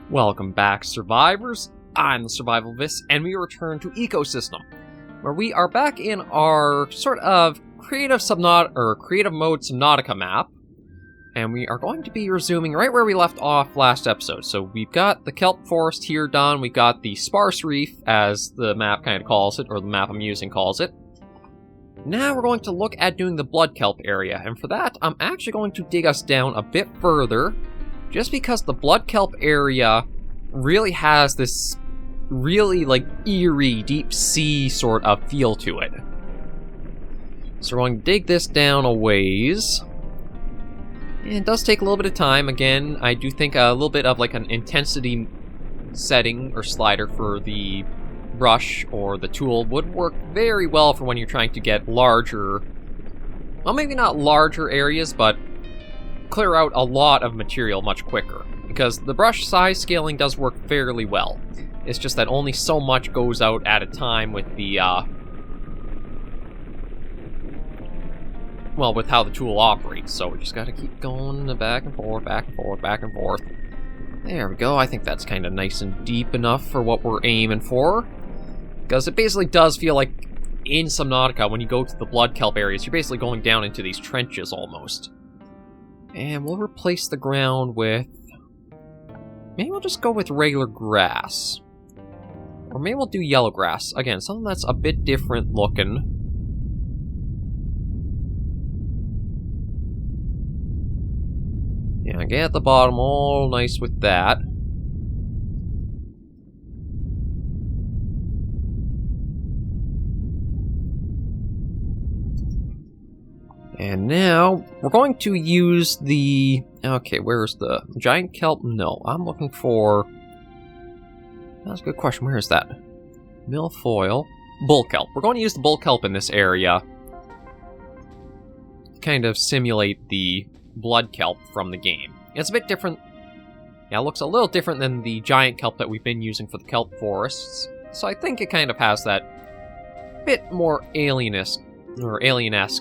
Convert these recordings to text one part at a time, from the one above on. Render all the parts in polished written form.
Welcome back, survivors. I'm the SurvivalVis, and we return to Ecosystem, where we are back in our sort of creative mode Subnautica map, and we are going to be resuming right where we left off last episode. So we've got the kelp forest here done, we've got the sparse reef, as the map kind of calls it, or the map I'm using calls it. Now we're going to look at doing the blood kelp area, and for that, I'm actually going to dig us down a bit further, just because the blood kelp area really has this really, eerie, deep sea sort of feel to it. So we're going to dig this down a ways. And it does take a little bit of time. Again, I do think a little bit of an intensity setting or slider for the brush or the tool would work very well for when you're trying to get larger, well, maybe not larger areas, but clear out a lot of material much quicker, because the brush size scaling does work fairly well. It's just that only so much goes out at a time with the, well, with how the tool operates, so we just gotta keep going back and forth, back and forth, back and forth. There we go. I think that's kind of nice and deep enough for what we're aiming for, because it basically does feel like in Subnautica, when you go to the blood kelp areas, you're basically going down into these trenches almost. And we'll replace the ground with... maybe we'll just go with regular grass. Or maybe we'll do yellow grass. Again, something that's a bit different looking. Yeah, get at the bottom all nice with that. And now, we're going to use the... okay, where's the giant kelp? No, I'm looking for... that's a good question. Where is that? Milfoil. Bull kelp. We're going to use the bull kelp in this area to kind of simulate the blood kelp from the game. It's a bit different. Yeah, it looks a little different than the giant kelp that we've been using for the kelp forests. So I think it kind of has that bit more alien-esque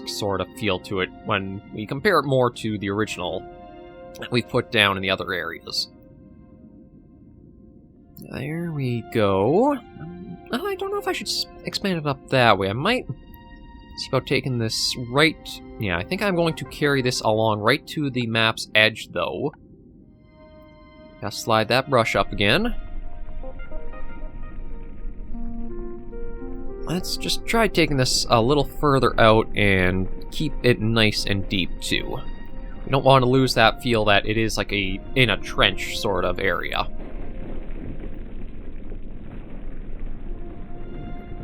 sort of feel to it when we compare it more to the original that we've put down in the other areas. There we go. I don't know if I should expand it up that way. I might see about taking this right... yeah, I think I'm going to carry this along right to the map's edge, though. Gotta slide that brush up again. Let's just try taking this a little further out and keep it nice and deep, too. We don't want to lose that feel that it is like in a trench sort of area.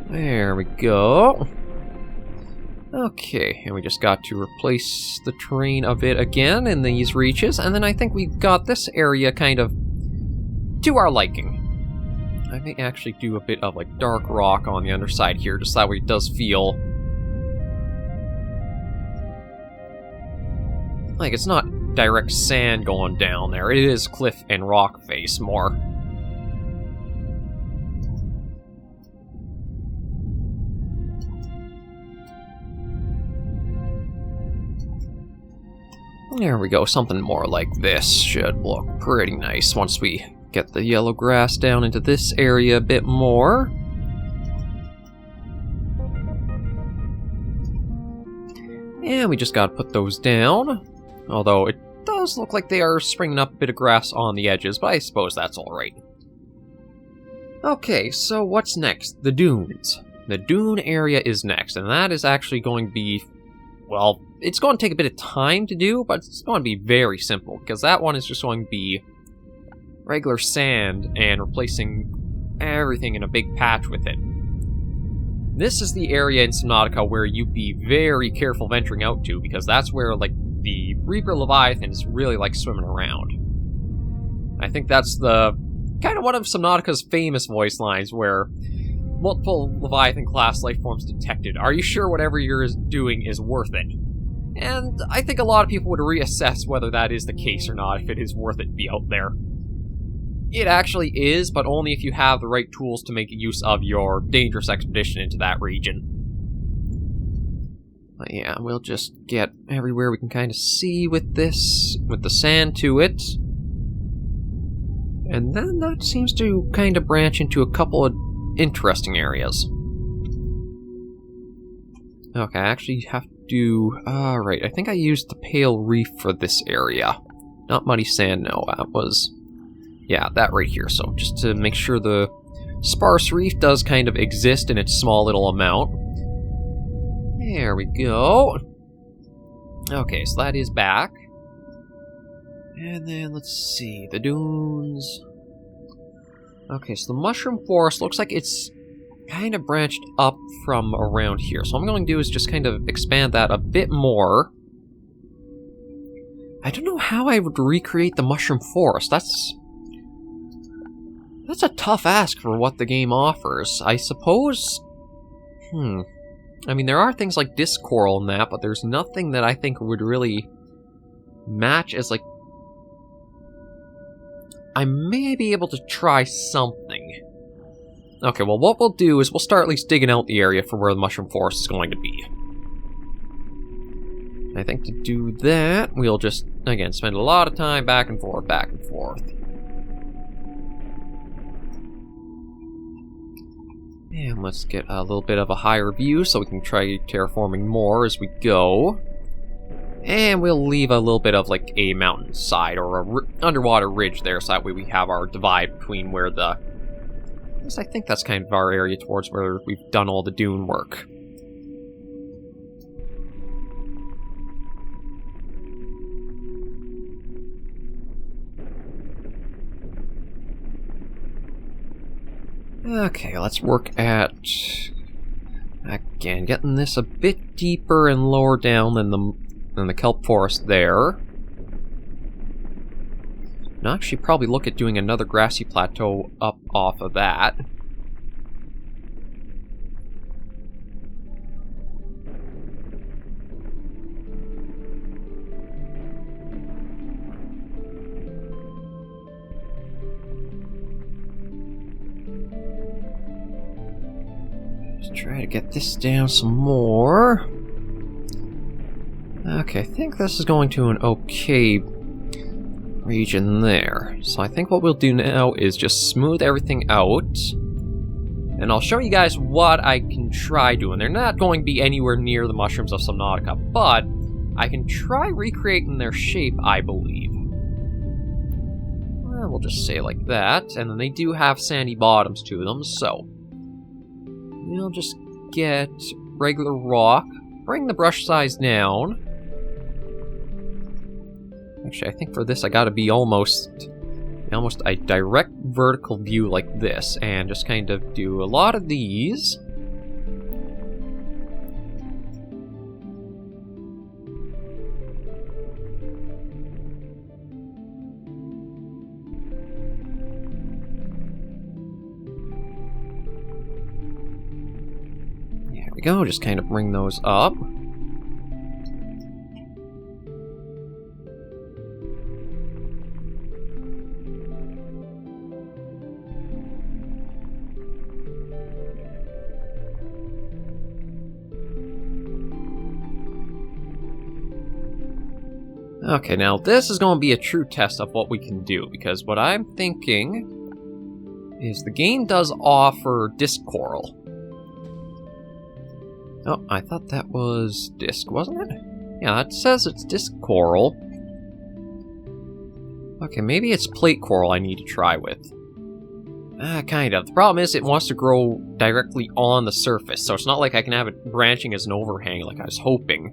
There we go. Okay, and we just got to replace the terrain a bit again in these reaches, and then I think we've got this area kind of to our liking. I may actually do a bit of dark rock on the underside here, just that way it does feel like it's not direct sand going down there. It is cliff and rock face more. There we go, something more like this should look pretty nice once we get the yellow grass down into this area a bit more. And we just gotta put those down. Although it does look like they are springing up a bit of grass on the edges, but I suppose that's alright. Okay, so what's next? The dunes. The dune area is next, and that is actually going to be... well, it's going to take a bit of time to do, but it's going to be very simple, because that one is just going to be regular sand and replacing everything in a big patch with it. This is the area in Subnautica where you'd be very careful venturing out to, because that's where, the Reaper Leviathan is really, swimming around. I think that's the kind of one of Subnautica's famous voice lines, where multiple Leviathan-class life forms detected. Are you sure whatever you're doing is worth it? And I think a lot of people would reassess whether that is the case or not, if it is worth it to be out there. It actually is, but only if you have the right tools to make use of your dangerous expedition into that region. But yeah, we'll just get everywhere we can kind of see with this, with the sand to it. And then that seems to kind of branch into a couple of interesting areas. Okay, I actually have to do... right, I think I used the Pale Reef for this area. Not Muddy Sand, no, that was... yeah, that right here. So just to make sure the Sparse Reef does kind of exist in its small little amount. There we go. Okay, so that is back. And then, let's see, the dunes... okay, so the Mushroom Forest looks like it's kind of branched up from around here. So what I'm going to do is just kind of expand that a bit more. I don't know how I would recreate the Mushroom Forest. That's a tough ask for what the game offers. I suppose... I mean, there are things like disc coral in that, but there's nothing that I think would really match as, like... I may be able to try something. Okay, well, what we'll do is we'll start at least digging out the area for where the Mushroom Forest is going to be. I think to do that, we'll just, again, spend a lot of time back and forth, back and forth. And let's get a little bit of a higher view so we can try terraforming more as we go. And we'll leave a little bit of, like, a mountainside or a underwater ridge there, so that way we have our divide between where the... I think that's kind of our area towards where we've done all the dune work. Okay, let's work at... again, getting this a bit deeper and lower down than the kelp forest there. And I'll actually probably look at doing another grassy plateau up off of that. Just try to get this down some more. Okay, I think this is going to an okay region there. So I think what we'll do now is just smooth everything out. And I'll show you guys what I can try doing. They're not going to be anywhere near the mushrooms of Subnautica, but I can try recreating their shape, I believe. Well, we'll just say like that. And then they do have sandy bottoms to them, so... we'll just get regular rock, bring the brush size down. Actually, I think for this I gotta be almost a direct vertical view like this, and just kind of do a lot of these. There we go, just kind of bring those up. Okay, now this is going to be a true test of what we can do, because what I'm thinking is the game does offer disc coral. Oh, I thought that was disc, wasn't it? Yeah, it says it's disc coral. Okay, maybe it's plate coral I need to try with. Kind of. The problem is it wants to grow directly on the surface, so it's not like I can have it branching as an overhang like I was hoping.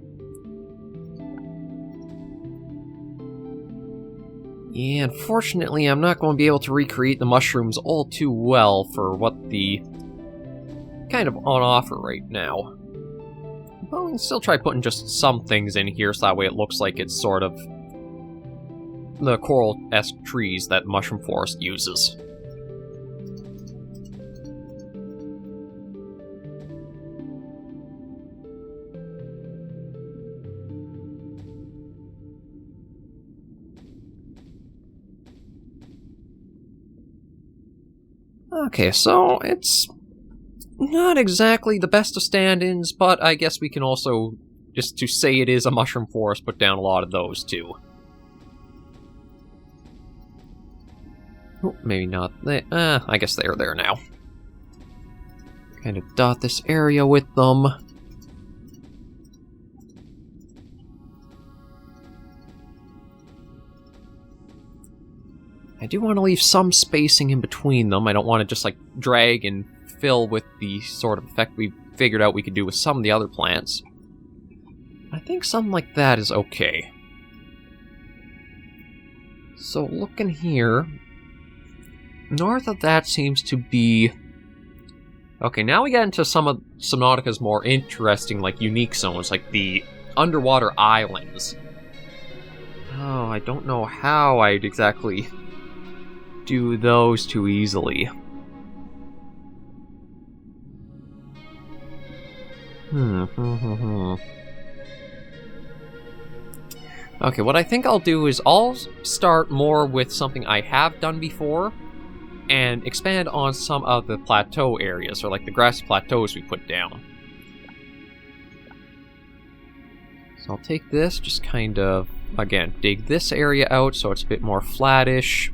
Yeah, unfortunately, I'm not going to be able to recreate the mushrooms all too well for what the kind of on offer right now. But we can still try putting just some things in here so that way it looks like it's sort of the coral-esque trees that Mushroom Forest uses. Okay, so it's not exactly the best of stand-ins, but I guess we can also, just to say it is a mushroom forest, put down a lot of those too. Oh, maybe not. I guess they're there now. Kind of dot this area with them. I do want to leave some spacing in between them. I don't want to just like drag and fill with the sort of effect we figured out we could do with some of the other plants. I think something like that is okay. So looking here, north of that seems to be... Okay, now we get into some of Subnautica's more interesting, like, unique zones, like the underwater islands. Oh, I don't know how I'd exactly do those too easily. Okay, what I think I'll do is I'll start more with something I have done before, and expand on some of the plateau areas, or like the grassy plateaus we put down. So I'll take this, just kind of, again, dig this area out so it's a bit more flattish.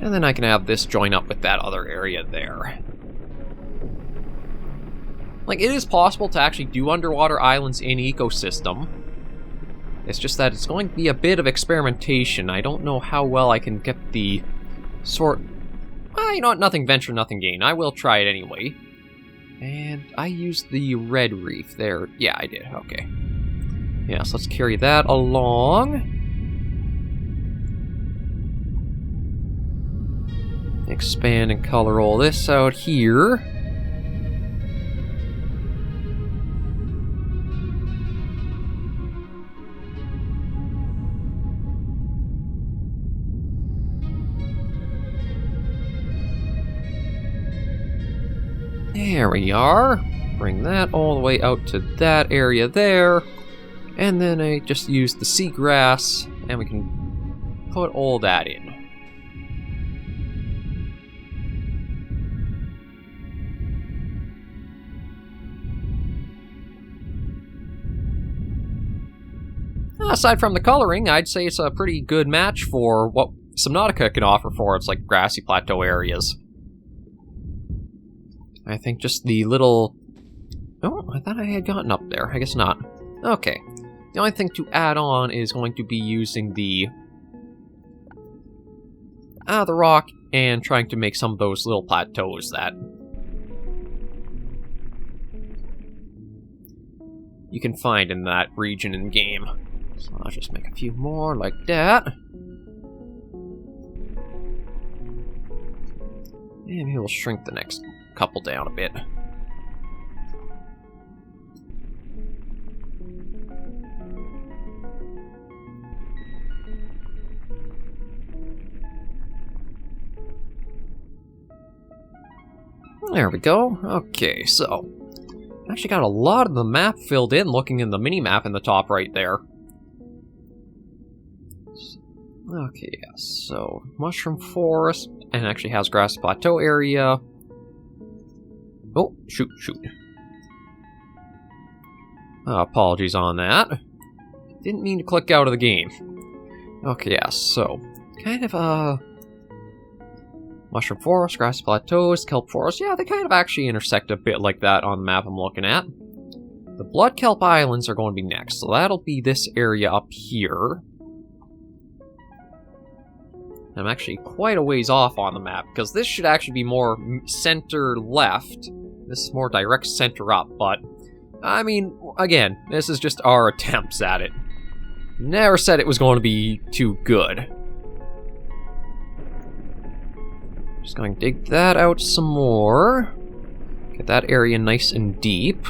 And then I can have this join up with that other area there. Like, it is possible to actually do underwater islands in Ecosystem. It's just that it's going to be a bit of experimentation. I don't know how well I can get the sort... you know what? Nothing venture, nothing gain. I will try it anyway. And I used the red reef there. Yeah, I did. Okay. Yeah, so let's carry that along. Expand and color all this out here. There we are. Bring that all the way out to that area there. And then I just use the seagrass, and we can put all that in. Aside from the coloring, I'd say it's a pretty good match for what Subnautica can offer for its like grassy plateau areas. I think just the little... Oh, I thought I had gotten up there. I guess not. Okay. The only thing to add on is going to be using the rock and trying to make some of those little plateaus that you can find in that region in game. So I'll just make a few more like that. And maybe we'll shrink the next couple down a bit. There we go. Okay, so actually got a lot of the map filled in looking in the mini-map in the top right there. Okay, yeah, so mushroom forest, and actually has grass plateau area. Oh, shoot. Apologies on that. Didn't mean to click out of the game. Okay, yeah, so kind of mushroom forest, grass plateaus, kelp forest. Yeah, they kind of actually intersect a bit like that on the map I'm looking at. The blood kelp islands are going to be next, so that'll be this area up here. I'm actually quite a ways off on the map, because this should actually be more center left. This is more direct center up, but, I mean, again, this is just our attempts at it. Never said it was going to be too good. Just going to dig that out some more. Get that area nice and deep.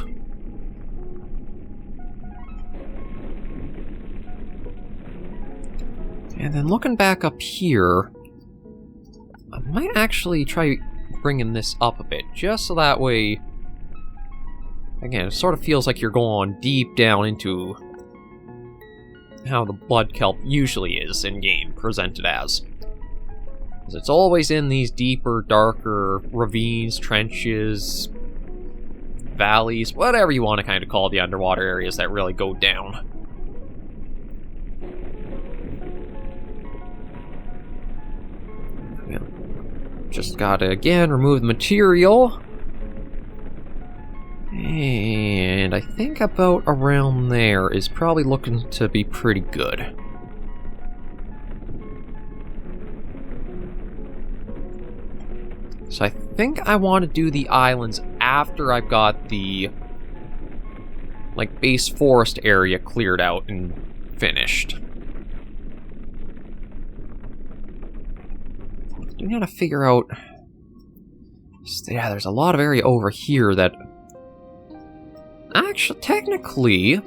And then looking back up here, I might actually try bringing this up a bit, just so that way, again, it sort of feels like you're going deep down into how the blood kelp usually is in-game, presented as. Because it's always in these deeper, darker ravines, trenches, valleys, whatever you want to kind of call the underwater areas that really go down. Just gotta, again, remove the material. And I think about around there is probably looking to be pretty good. So I think I want to do the islands after I've got the, like, base forest area cleared out and finished. I gotta figure out... Yeah, there's a lot of area over here that... Actually, technically...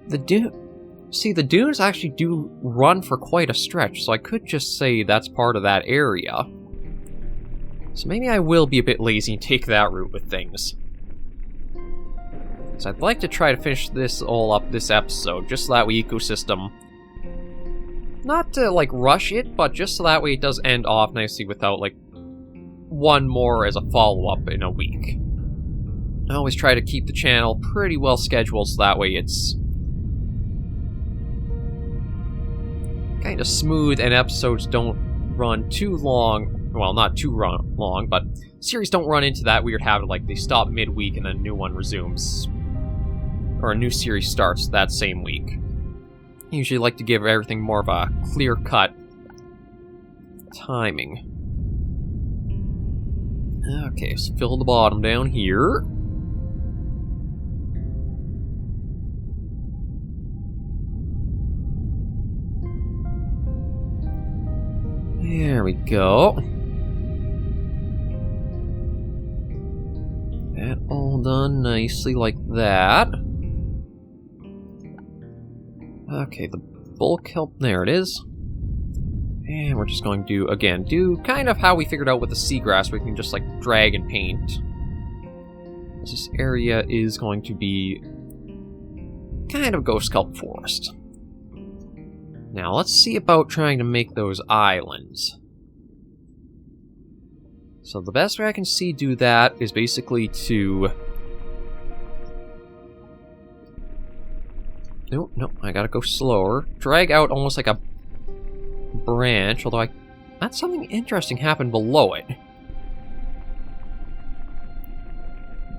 The dunes actually do run for quite a stretch, so I could just say that's part of that area. So maybe I will be a bit lazy and take that route with things. So I'd like to try to finish this all up this episode, just so that way ecosystem... Not to, like, rush it, but just so that way it does end off nicely without, like, one more as a follow-up in a week. I always try to keep the channel pretty well scheduled, so that way it's kind of smooth and episodes don't run too long. Well, not too long, but series don't run into that weird habit like they stop mid-week and then a new one resumes. Or a new series starts that same week. I usually like to give everything more of a clear-cut timing. Okay, so fill the bottom down here. There we go. That all done nicely like that. Okay, the bulk kelp, there it is. And we're just going to, again, do kind of how we figured out with the seagrass, where we can just, like, drag and paint. This area is going to be kind of ghost kelp forest. Now, let's see about trying to make those islands. So the best way I can see do that is basically to... No, I gotta go slower. Drag out almost like a branch, although that's something interesting happened below it.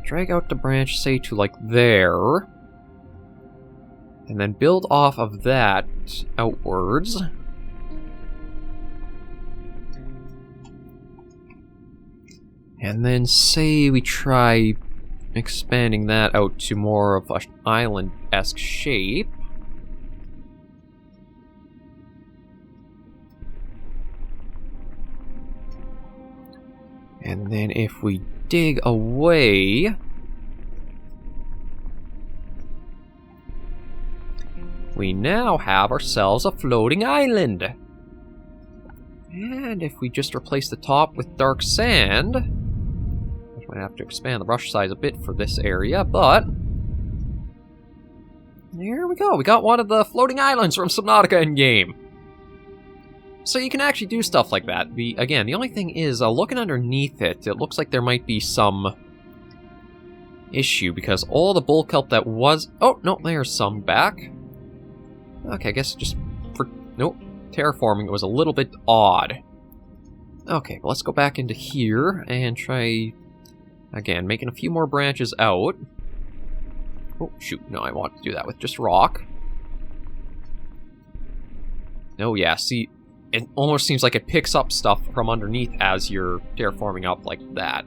Drag out the branch, say, to, like, there. And then build off of that outwards. And then say we try expanding that out to more of an island-esque shape. And then if we dig away... we now have ourselves a floating island. And if we just replace the top with dark sand, which might have to expand the brush size a bit for this area, but there we go. We got one of the floating islands from Subnautica in-game. So you can actually do stuff like that. Again, the only thing is, looking underneath it, it looks like there might be some issue, because all the bulk kelp that was... Oh, no, there's some back. Okay, I guess just for... Nope. Terraforming, it was a little bit odd. Okay, well, let's go back into here and try... Again, making a few more branches out. Oh, shoot. No, I want to do that with just rock. Oh, yeah, see... It almost seems like it picks up stuff from underneath as you're terraforming up like that.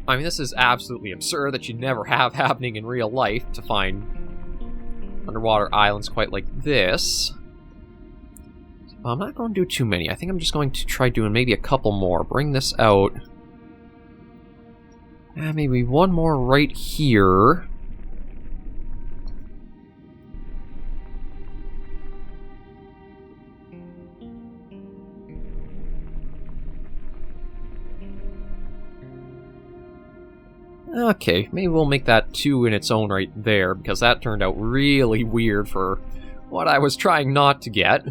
I mean, this is absolutely absurd that you'd never have happening in real life to find underwater islands quite like this. I'm not going to do too many. I think I'm just going to try doing maybe a couple more. Bring this out. And maybe one more right here. Okay, maybe we'll make that 2 in its own right there, because that turned out really weird for what I was trying not to get.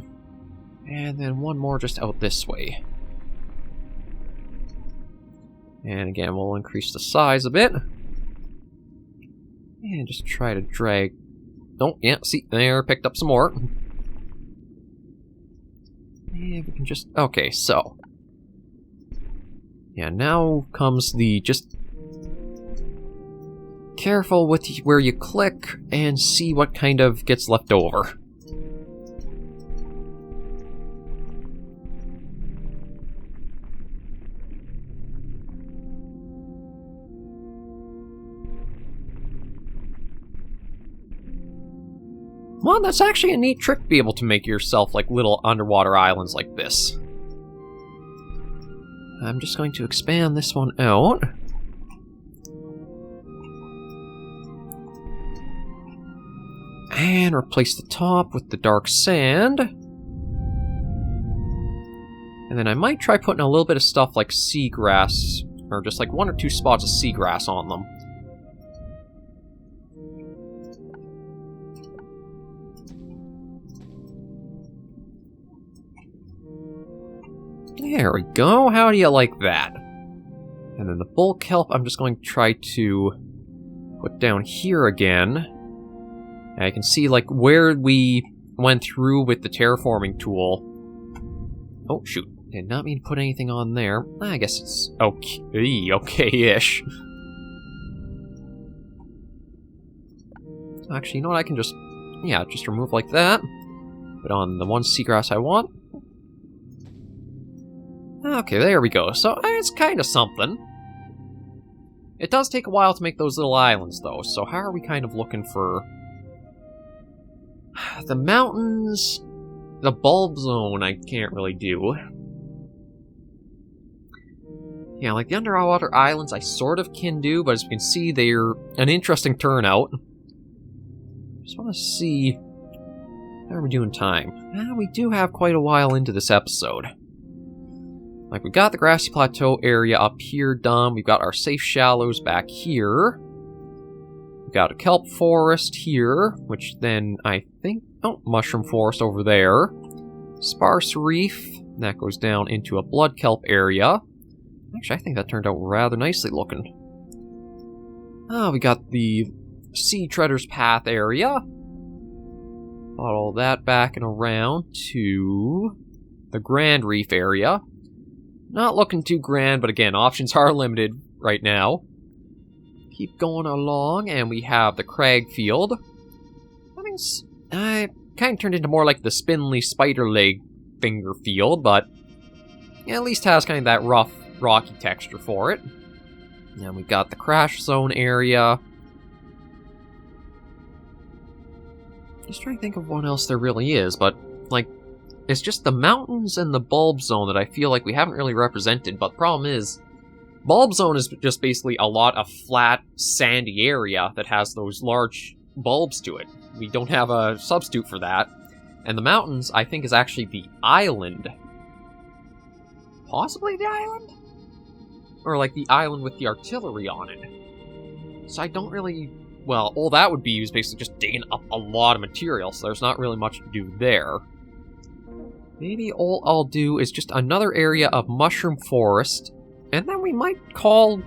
And then one more just out this way. And again, we'll increase the size a bit. And just try to drag... Oh, yeah, see, there, picked up some more. And we can just... Okay, so... Yeah, now comes the just... Careful with where you click and see what kind of gets left over. Well, that's actually a neat trick to be able to make yourself like little underwater islands like this. I'm just going to expand this one out. And replace the top with the dark sand. And then I might try putting a little bit of stuff like seagrass, or just like 1 or 2 spots of seagrass on them. There we go. How do you like that? And then the bulk kelp I'm just going to try to put down here again. And I can see like where we went through with the terraforming tool. Oh shoot, did not mean to put anything on there. I guess it's okay-ish. Actually, you know what, I can just, yeah, just remove like that. Put on the 1 seagrass I want. Okay, there we go. So, it's kind of something. It does take a while to make those little islands, though, so how are we kind of looking for... The mountains... The bulb zone I can't really do. Yeah, like the underwater islands I sort of can do, but as you can see, they're an interesting turnout. Just want to see... How are we doing time? We do have quite a while into this episode. Like, we got the grassy plateau area up here done. We've got our safe shallows back here. We've got a kelp forest here, which then I think... Oh, mushroom forest over there. Sparse reef. That goes down into a blood kelp area. Actually, I think that turned out rather nicely looking. We got the sea treader's path area. Follow that back and around to the grand reef area. Not looking too grand, but again, options are limited right now. Keep going along, and we have the crag field. I mean, kind of turned into more like the spindly spider leg finger field, but yeah, at least has kind of that rough, rocky texture for it. And we've got the crash zone area. Just trying to think of what else there really is, but like, it's just the mountains and the bulb zone that I feel like we haven't really represented, but the problem is, bulb zone is just basically a lot of flat, sandy area that has those large bulbs to it. We don't have a substitute for that. And the mountains, I think, is actually the island. Possibly the island? Or like the island with the artillery on it. So I don't really... Well, all that would be is basically just digging up a lot of material, so there's not really much to do there. Maybe all I'll do is just another area of mushroom forest, and then we might call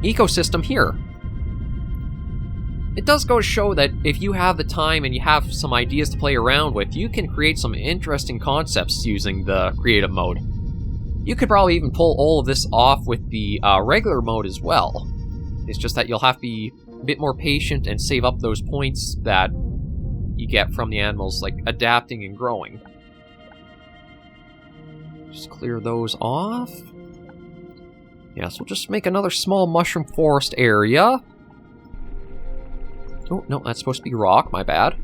ecosystem here. It does go to show that if you have the time and you have some ideas to play around with, you can create some interesting concepts using the creative mode. You could probably even pull all of this off with the regular mode as well. It's just that you'll have to be a bit more patient and save up those points that you get from the animals, like adapting and growing. Just clear those off. Yes, we'll just make another small mushroom forest area. Oh, no, that's supposed to be rock, my bad.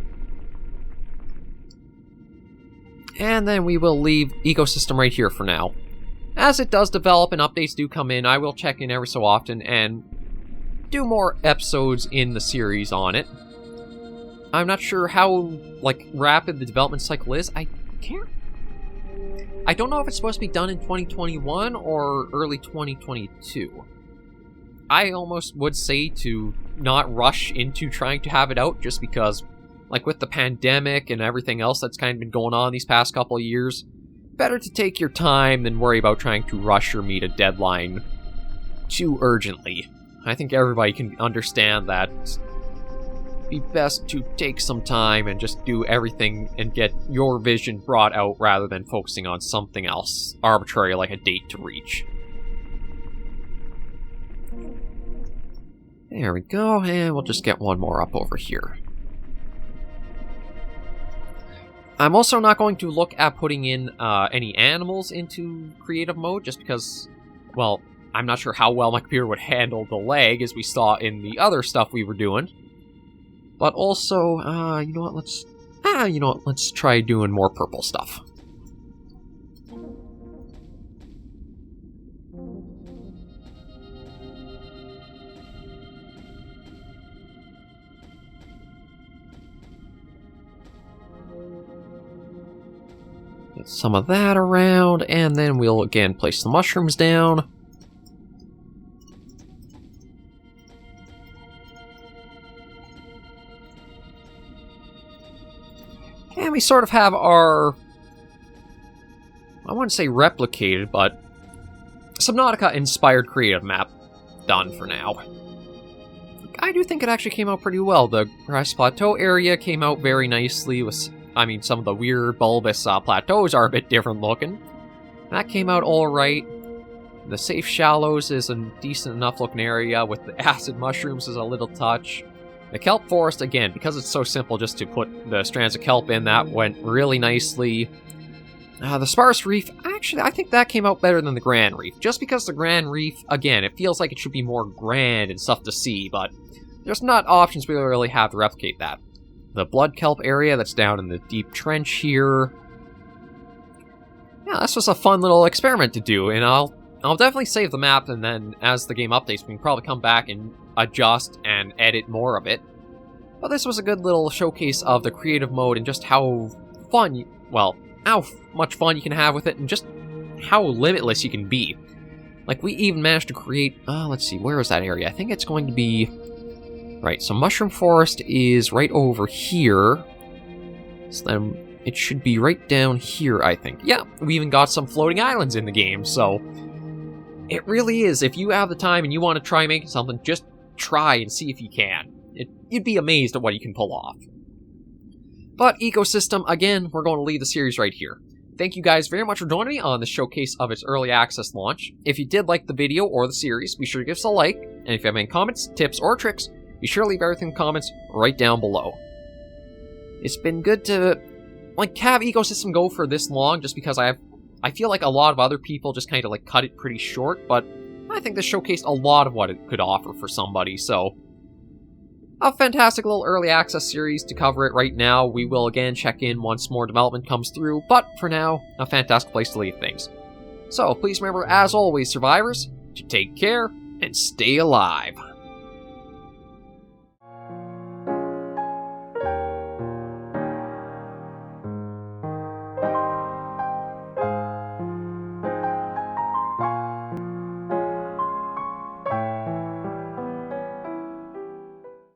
And then we will leave ecosystem right here for now. As it does develop and updates do come in, I will check in every so often and do more episodes in the series on it. I'm not sure how, like, rapid the development cycle is. I don't know if it's supposed to be done in 2021 or early 2022. I almost would say to not rush into trying to have it out, just because, like, with the pandemic and everything else that's kind of been going on these past couple of years, better to take your time than worry about trying to rush or meet a deadline too urgently. I think everybody can understand that it'd be best to take some time and just do everything and get your vision brought out rather than focusing on something else arbitrary like a date to reach. There we go, and we'll just get one more up over here. I'm also not going to look at putting in any animals into creative mode, just because, well, I'm not sure how well my computer would handle the lag, as we saw in the other stuff we were doing. But also, you know what, let's try doing more purple stuff. Get some of that around, and then we'll again place the mushrooms down. And we sort of have our, I wouldn't say replicated, but Subnautica-inspired creative map done for now. I do think it actually came out pretty well. The Grass Plateau area came out very nicely with, I mean, some of the weird bulbous plateaus are a bit different looking. That came out alright. The Safe Shallows is a decent enough looking area with the acid mushrooms as a little touch. The kelp forest, again, because it's so simple just to put the strands of kelp in, that went really nicely. The sparse reef, actually, I think that came out better than the grand reef. Just because the grand reef, again, it feels like it should be more grand and stuff to see, but there's not options we really have to replicate that. The blood kelp area that's down in the deep trench here. Yeah, that's just a fun little experiment to do, and I'll definitely save the map, and then as the game updates, we can probably come back and adjust and edit more of it. But this was a good little showcase of the creative mode and just how fun, how much fun you can have with it and just how limitless you can be. Like, we even managed to create, let's see, where is that area? I think it's going to be, right, so Mushroom Forest is right over here. So then it should be right down here, I think. Yeah, we even got some floating islands in the game, so it really is. If you have the time and you want to try making something, just try and see if you can. You'd be amazed at what you can pull off. But Ecosystem, again, we're going to leave the series right here. Thank you guys very much for joining me on the showcase of its early access launch. If you did like the video or the series, be sure to give us a like. And if you have any comments, tips, or tricks, be sure to leave everything in the comments right down below. It's been good to have Ecosystem go for this long, just because I feel like a lot of other people just kind of cut it pretty short, but I think this showcased a lot of what it could offer for somebody, so a fantastic little early access series to cover it right now. We will again check in once more development comes through, but for now, a fantastic place to leave things. So please remember, as always, survivors, to take care and stay alive.